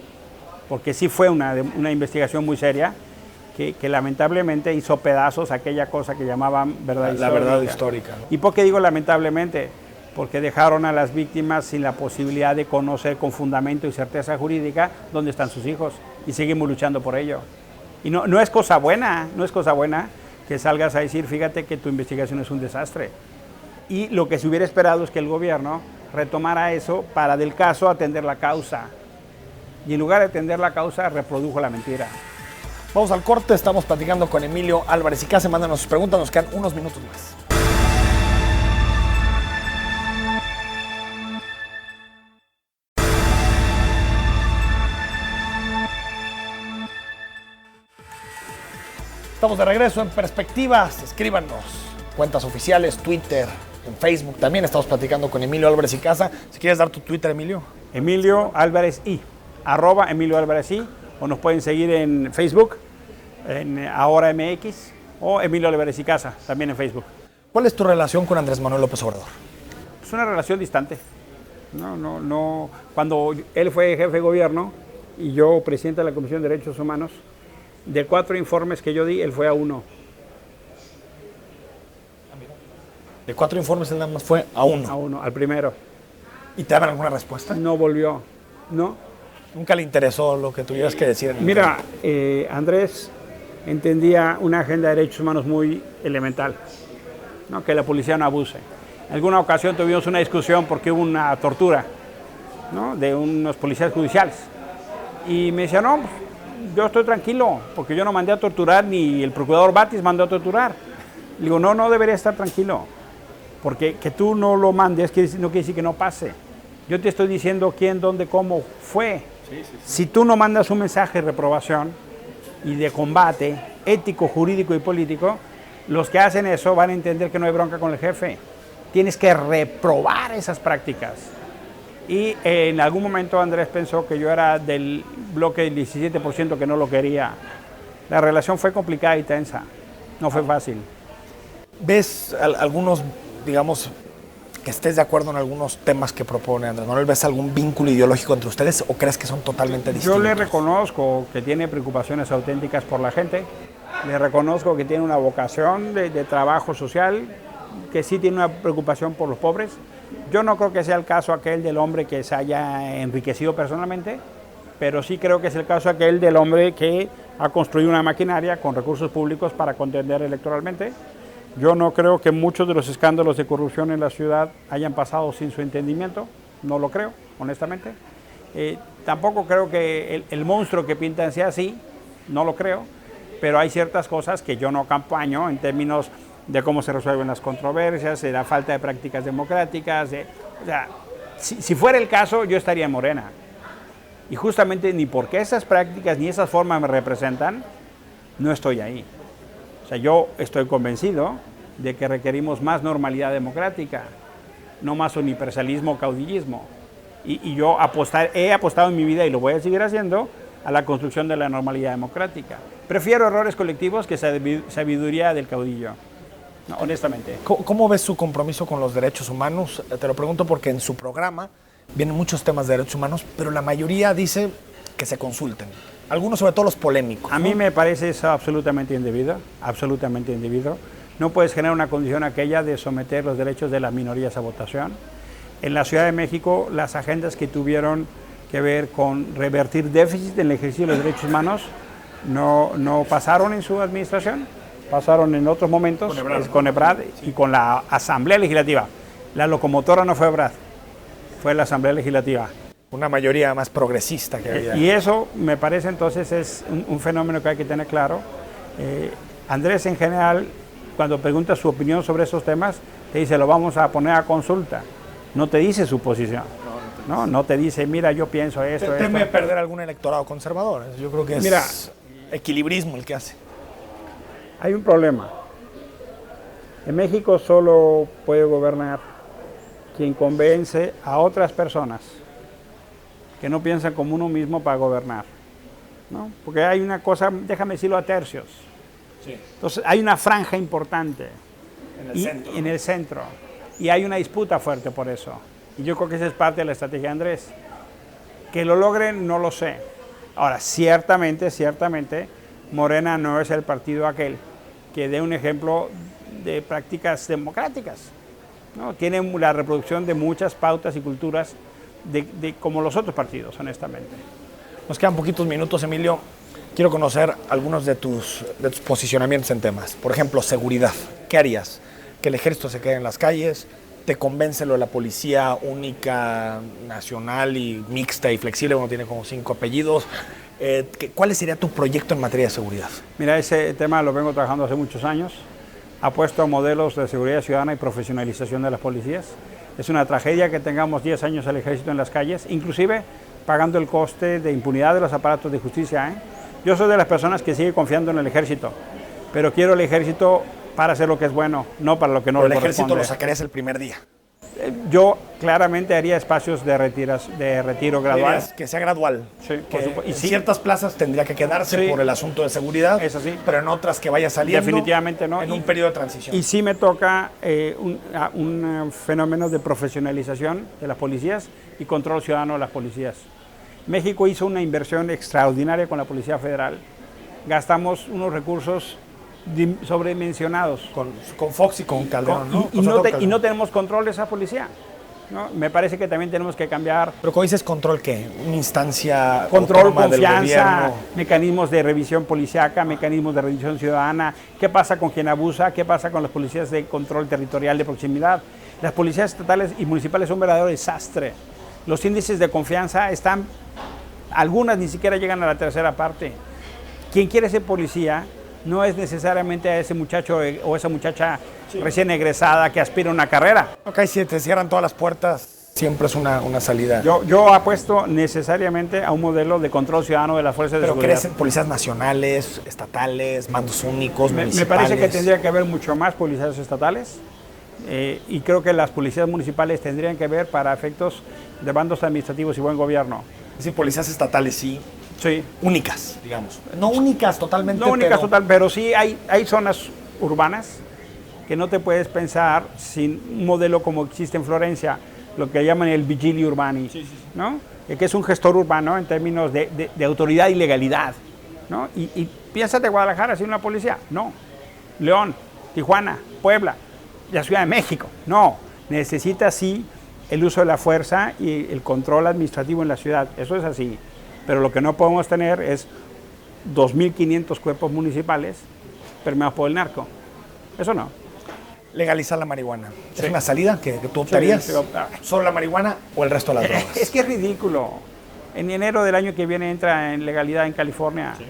porque sí fue una investigación muy seria, que lamentablemente hizo pedazos aquella cosa que llamaban verdad histórica. La verdad histórica, ¿no? ¿Y por qué digo lamentablemente? Porque dejaron a las víctimas sin la posibilidad de conocer con fundamento y certeza jurídica dónde están sus hijos, y seguimos luchando por ello. Y no es cosa buena, que salgas a decir, fíjate que tu investigación es un desastre. Y lo que se hubiera esperado es que el gobierno retomara eso para del caso atender la causa. Y en lugar de atender la causa, reprodujo la mentira. Vamos al corte, estamos platicando con Emilio Álvarez y Casa. Mándanos sus preguntas, nos quedan unos minutos más. Estamos de regreso en Perspectivas. Escríbanos, cuentas oficiales, Twitter, en Facebook. También estamos platicando con Emilio Álvarez y Casa. Si quieres dar tu Twitter, Emilio. Emilio Álvarez y, @Emilio Álvarez y, o nos pueden seguir en Facebook, en Ahora MX, o Emilio Álvarez y Casa, también en Facebook. ¿Cuál es tu relación con Andrés Manuel López Obrador? Es una relación distante. No. Cuando él fue jefe de gobierno y yo presidente de la Comisión de Derechos Humanos, de 4 informes que yo di, él fue a 1. De 4 informes él nada más fue a 1. A 1, al primero. ¿Y te daban alguna respuesta? No volvió, ¿no? Nunca le interesó lo que tuvieras que decir. Mira, Andrés entendía una agenda de derechos humanos muy elemental, ¿no? Que la policía no abuse. En alguna ocasión tuvimos una discusión porque hubo una tortura, ¿no? De unos policías judiciales. Y me decía, no, yo estoy tranquilo, porque yo no mandé a torturar, ni el procurador Batis mandó a torturar. Le digo, no debería estar tranquilo, porque que tú no lo mandes no quiere decir que no pase. Yo te estoy diciendo quién, dónde, cómo fue. Sí. Si tú no mandas un mensaje de reprobación y de combate ético, jurídico y político, los que hacen eso van a entender que no hay bronca con el jefe. Tienes que reprobar esas prácticas. Y en algún momento Andrés pensó que yo era del bloque del 17% que no lo quería. La relación fue complicada y tensa, no fue fácil. ¿Ves algunos, digamos, que estés de acuerdo en algunos temas que propone Andrés Manuel? ¿Ves algún vínculo ideológico entre ustedes o crees que son totalmente distintos? Yo le reconozco que tiene preocupaciones auténticas por la gente, le reconozco que tiene una vocación de trabajo social, que sí tiene una preocupación por los pobres. Yo no creo que sea el caso aquel del hombre que se haya enriquecido personalmente, pero sí creo que es el caso aquel del hombre que ha construido una maquinaria con recursos públicos para contender electoralmente. Yo no creo que muchos de los escándalos de corrupción en la ciudad hayan pasado sin su entendimiento, no lo creo, honestamente. Tampoco creo que el monstruo que pintan sea así, no lo creo, pero hay ciertas cosas que yo no acompaño en términos de cómo se resuelven las controversias, de la falta de prácticas democráticas. O sea, si fuera el caso, yo estaría en Morena. Y justamente ni porque esas prácticas ni esas formas me representan, no estoy ahí. O sea, yo estoy convencido de que requerimos más normalidad democrática, no más universalismo o caudillismo. Y yo he apostado en mi vida, y lo voy a seguir haciendo, a la construcción de la normalidad democrática. Prefiero errores colectivos que sabiduría del caudillo. no, honestamente. ¿Cómo ves su compromiso con los derechos humanos? Te lo pregunto porque en su programa vienen muchos temas de derechos humanos, pero la mayoría dice que se consulten. Algunos, sobre todo los polémicos. A mí me parece eso absolutamente indebido, absolutamente indebido. No puedes generar una condición aquella de someter los derechos de las minorías a votación. En la Ciudad de México, las agendas que tuvieron que ver con revertir déficit en el ejercicio de los derechos humanos no pasaron en su administración, pasaron en otros momentos con Ebrard y con la Asamblea Legislativa. La locomotora no fue Ebrard, fue la Asamblea Legislativa. Una mayoría más progresista que había. Y eso me parece entonces es un fenómeno que hay que tener claro. Andrés en general, cuando pregunta su opinión sobre esos temas, te dice lo vamos a poner a consulta. No te dice su posición. No te dice, mira, yo pienso esto. Teme perder algún electorado conservador. Yo creo que es equilibrismo el que hace. Hay un problema. En México solo puede gobernar quien convence a otras personas que no piensan como uno mismo para gobernar, ¿no? Porque hay una cosa, déjame decirlo a tercios. Sí. Entonces hay una franja importante en el centro y hay una disputa fuerte por eso. Y yo creo que esa es parte de la estrategia de Andrés. Que lo logren, no lo sé. Ahora, ciertamente, Morena no es el partido aquel que dé un ejemplo de prácticas democráticas, ¿no? Tiene la reproducción de muchas pautas y culturas como los otros partidos, honestamente. Nos quedan poquitos minutos, Emilio. Quiero conocer algunos de tus posicionamientos en temas. Por ejemplo, seguridad. ¿Qué harías? ¿Que el ejército se quede en las calles? ¿Te convence lo de la policía única, nacional y mixta y flexible? Uno tiene como 5 apellidos. ¿Cuál sería tu proyecto en materia de seguridad? Mira, ese tema lo vengo trabajando hace muchos años. Apuesto a modelos de seguridad ciudadana y profesionalización de las policías. Es una tragedia que tengamos 10 años el ejército en las calles, inclusive pagando el coste de impunidad de los aparatos de justicia. Yo soy de las personas que sigue confiando en el ejército, pero quiero el ejército para hacer lo que es bueno, no para lo que no le corresponde. El ejército lo sacarías el primer día. Yo claramente haría espacios de retiro gradual. Que sea gradual. Sí, por supuesto. En ciertas plazas tendría que quederse por el asunto de seguridad, eso sí, pero en otras que vaya saliendo. Definitivamente no. En un periodo de transición. Y sí me toca un fenómeno de profesionalización de las policías y control ciudadano de las policías. México hizo una inversión extraordinaria con la Policía Federal. Gastamos unos recursos sobredimensionados. Con Fox y con Calderón, ¿no? Y no tenemos control de esa policía, ¿no? Me parece que también tenemos que cambiar. ¿Pero cómo dices control qué? ¿Una instancia control, confianza, mecanismos de revisión policíaca, mecanismos de revisión ciudadana? ¿Qué pasa con quien abusa? ¿Qué pasa con las policías de control territorial de proximidad? Las policías estatales y municipales son un verdadero desastre. Los índices de confianza están, algunas ni siquiera llegan a la tercera parte. Quien quiere ser policía no es necesariamente a ese muchacho o esa muchacha recién egresada que aspira a una carrera. Ok, si te cierran todas las puertas, siempre es una salida. Yo apuesto necesariamente a un modelo de control ciudadano de las fuerzas de seguridad. ¿Pero crees en policías nacionales, estatales, mandos únicos, municipales? Me parece que tendría que haber mucho más policías estatales y creo que las policías municipales tendrían que ver para efectos de bandos administrativos y buen gobierno. Es decir, policías estatales sí. Sí. Únicas, digamos. No únicas totalmente. No únicas pero sí hay zonas urbanas que no te puedes pensar sin un modelo como existe en Florencia, lo que llaman el vigili urbani, ¿no? Que es un gestor urbano en términos de autoridad y legalidad, ¿no? Y piénsate Guadalajara sin una policía, no. León, Tijuana, Puebla, la Ciudad de México, no. Necesita sí el uso de la fuerza y el control administrativo en la ciudad, eso es así. Pero lo que no podemos tener es 2.500 cuerpos municipales permeados por el narco. Eso no. Legalizar la marihuana. ¿Es una salida que tú optarías? Sí. ¿Solo la marihuana o el resto de las drogas? Es que es ridículo. En enero del año que viene entra en legalidad en California. Sí.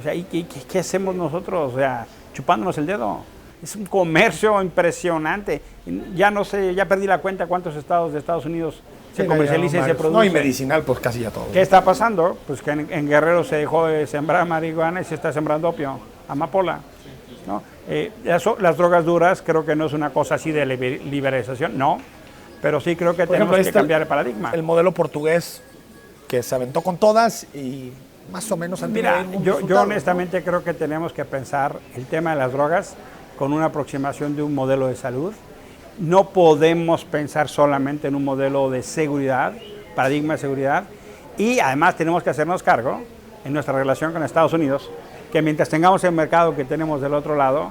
O sea, ¿y qué hacemos nosotros? O sea, chupándonos el dedo. Es un comercio impresionante. Ya no sé, ya perdí la cuenta cuántos estados de Estados Unidos se comercializa y se produce. No, y medicinal, pues casi ya todo. ¿Qué está pasando? Pues que en Guerrero se dejó de sembrar marihuana y se está sembrando opio, amapola, ¿no? Las drogas duras creo que no es una cosa así de liberalización, no, pero sí creo que tenemos que cambiar el paradigma. El modelo portugués que se aventó con todas y más o menos... Mira, yo honestamente creo que tenemos que pensar el tema de las drogas con una aproximación de un modelo de salud. No podemos pensar solamente en un modelo de seguridad, paradigma de seguridad, y además tenemos que hacernos cargo en nuestra relación con Estados Unidos, que mientras tengamos el mercado que tenemos del otro lado,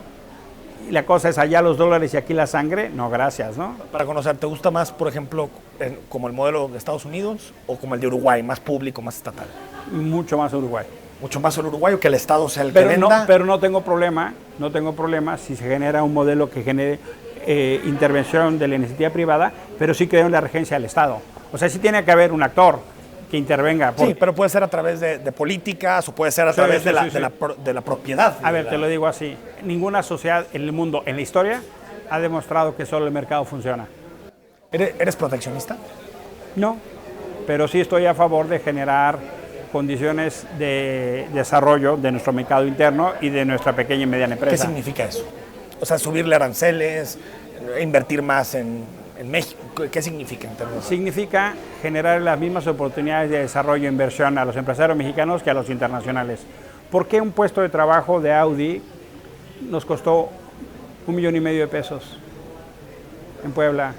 y la cosa es allá los dólares y aquí la sangre, no, gracias, ¿no? Para conocer, ¿te gusta más, por ejemplo, como el modelo de Estados Unidos o como el de Uruguay, más público, más estatal? Mucho más Uruguay. Mucho más el uruguayo, que el Estado sea el que venda. Pero no tengo problema si se genera un modelo que genere intervención de la iniciativa privada, pero sí creo en la regencia del Estado. O sea, sí tiene que haber un actor que intervenga. Sí, pero puede ser a través de políticas o puede ser a través de la propiedad. A ver, te lo digo así. Ninguna sociedad en el mundo, en la historia, ha demostrado que solo el mercado funciona. ¿Eres proteccionista? No, pero sí estoy a favor de generar condiciones de desarrollo de nuestro mercado interno y de nuestra pequeña y mediana empresa. ¿Qué significa eso? O sea, subirle aranceles, invertir más en México. ¿Qué significa en términos? Significa generar las mismas oportunidades de desarrollo e inversión a los empresarios mexicanos que a los internacionales. ¿Por qué un puesto de trabajo de Audi nos costó $1,5 millones de pesos en Puebla?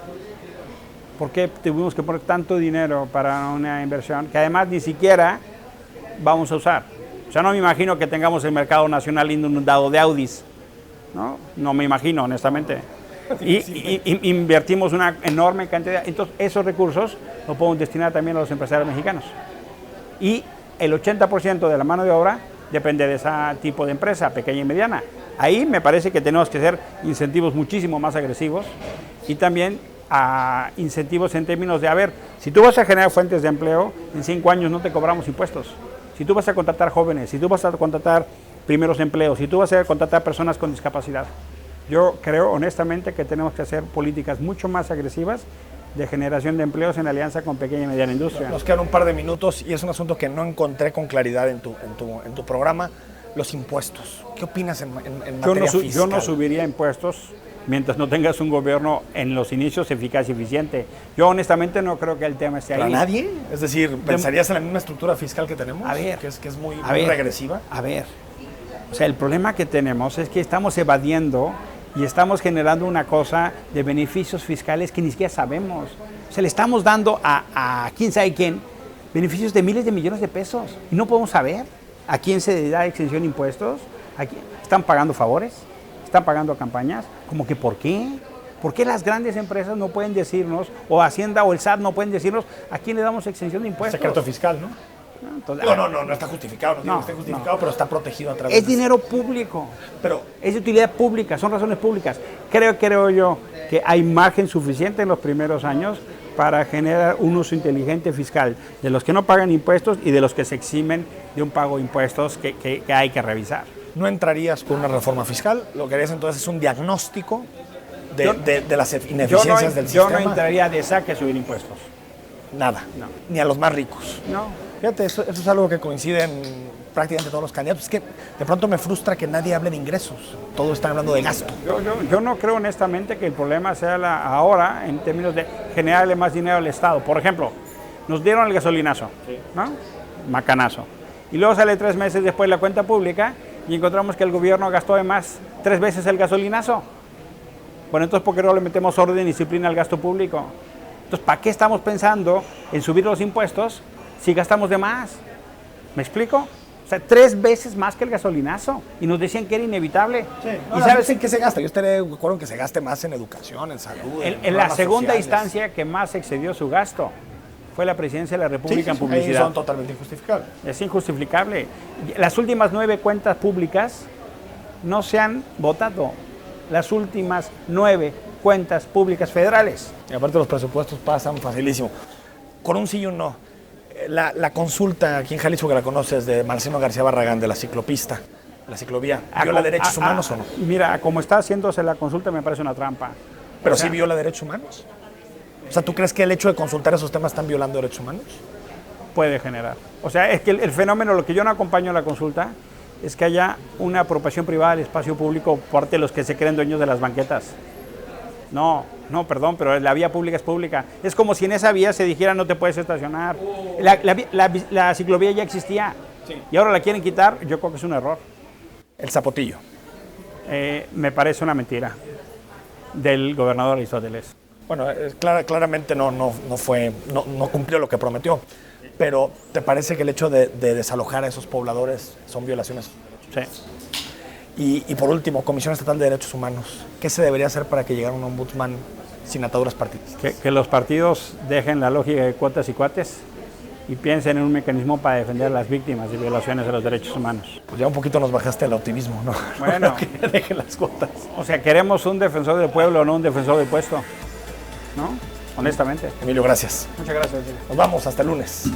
¿Por qué tuvimos que poner tanto dinero para una inversión que además ni siquiera vamos a usar? O sea, no me imagino que tengamos el mercado nacional inundado de Audis, ¿no? No me imagino, honestamente. Y invertimos una enorme cantidad. Entonces, esos recursos los podemos destinar también a los empresarios mexicanos. Y el 80% de la mano de obra depende de ese tipo de empresa, pequeña y mediana. Ahí me parece que tenemos que hacer incentivos muchísimo más agresivos y también incentivos en términos de, a ver, si tú vas a generar fuentes de empleo, en 5 años no te cobramos impuestos. Si tú vas a contratar jóvenes, si tú vas a contratar primeros empleos, si tú vas a contratar personas con discapacidad. Yo creo honestamente que tenemos que hacer políticas mucho más agresivas de generación de empleos en alianza con pequeña y mediana industria. Nos quedan un par de minutos y es un asunto que no encontré con claridad en tu programa, los impuestos. ¿Qué opinas en materia fiscal? Yo no subiría impuestos mientras no tengas un gobierno en los inicios eficaz y eficiente. Yo honestamente no creo que el tema esté ahí. ¿Para nadie? Es decir, ¿pensarías en la misma estructura fiscal que tenemos? A ver, que es muy regresiva. A ver, o sea, el problema que tenemos es que estamos evadiendo y estamos generando una cosa de beneficios fiscales que ni siquiera sabemos. O sea, le estamos dando a quién sabe quién beneficios de miles de millones de pesos y no podemos saber a quién se da exención de impuestos, a quién están pagando favores, están pagando campañas, como que ¿por qué? ¿Por qué las grandes empresas no pueden decirnos, o Hacienda o el SAT no pueden decirnos a quién le damos exención de impuestos? Secreto fiscal, ¿no? Entonces, no está justificado, no está justificado, pero está protegido a través es dinero público, pero es de utilidad pública, son razones públicas. Creo yo que hay margen suficiente en los primeros años para generar un uso inteligente fiscal de los que no pagan impuestos y de los que se eximen de un pago de impuestos que hay que revisar. ¿No entrarías con una reforma fiscal? Lo que harías entonces es un diagnóstico de las ineficiencias del sistema. Yo no entraría de saque a subir impuestos. Nada, No. Ni a los más ricos. No. Fíjate, eso es algo que coincide en prácticamente todos los candidatos. Es que de pronto me frustra que nadie hable de ingresos. Todos están hablando de gasto. Yo no creo honestamente que el problema sea ahora en términos de generarle más dinero al Estado. Por ejemplo, nos dieron el gasolinazo, ¿no? Macanazo. Y luego sale 3 meses después la cuenta pública y encontramos que el gobierno gastó además 3 veces el gasolinazo. Bueno, entonces, ¿por qué no le metemos orden y disciplina al gasto público? Entonces, ¿para qué estamos pensando en subir los impuestos si gastamos de más? ¿Me explico? O sea, 3 veces más que el gasolinazo. Y nos decían que era inevitable. Sí. ¿Y sabes en qué se gasta? Yo estaré de acuerdo en que se gaste más en educación, en salud. En la segunda instancia que más excedió su gasto fue la presidencia de la República en publicidad. Ahí son totalmente injustificables. Es injustificable. Las últimas 9 cuentas públicas no se han votado. Las últimas 9 cuentas públicas federales. Y aparte los presupuestos pasan facilísimo. Con un sí y un no. La consulta aquí en Jalisco, que la conoces, de Marcelo García Barragán, de la ciclopista, la ciclovía, ¿viola derechos humanos o no? Mira, como está haciéndose la consulta me parece una trampa. ¿Pero sí viola derechos humanos? O sea, ¿tú crees que el hecho de consultar esos temas están violando derechos humanos? Puede generar. O sea, es que el fenómeno, lo que yo no acompaño en la consulta, es que haya una apropiación privada del espacio público por parte de los que se creen dueños de las banquetas. No, perdón, pero la vía pública es pública. Es como si en esa vía se dijera no te puedes estacionar. La ciclovía ya existía y ahora la quieren quitar, yo creo que es un error. El zapotillo. Me parece una mentira del gobernador Aristóteles. Bueno, claramente no cumplió lo que prometió, pero ¿te parece que el hecho de desalojar a esos pobladores son violaciones? Sí. Y por último, Comisión Estatal de Derechos Humanos, ¿qué se debería hacer para que llegara un ombudsman sin ataduras partidistas? Que los partidos dejen la lógica de cuotas y cuates y piensen en un mecanismo para defender a las víctimas de violaciones de los derechos humanos. Pues ya un poquito nos bajaste el optimismo, ¿no? Bueno. Que dejen las cuotas. O sea, queremos un defensor del pueblo, no un defensor del puesto, ¿no? Honestamente. Emilio, gracias. Muchas gracias. Nos vamos, hasta el lunes.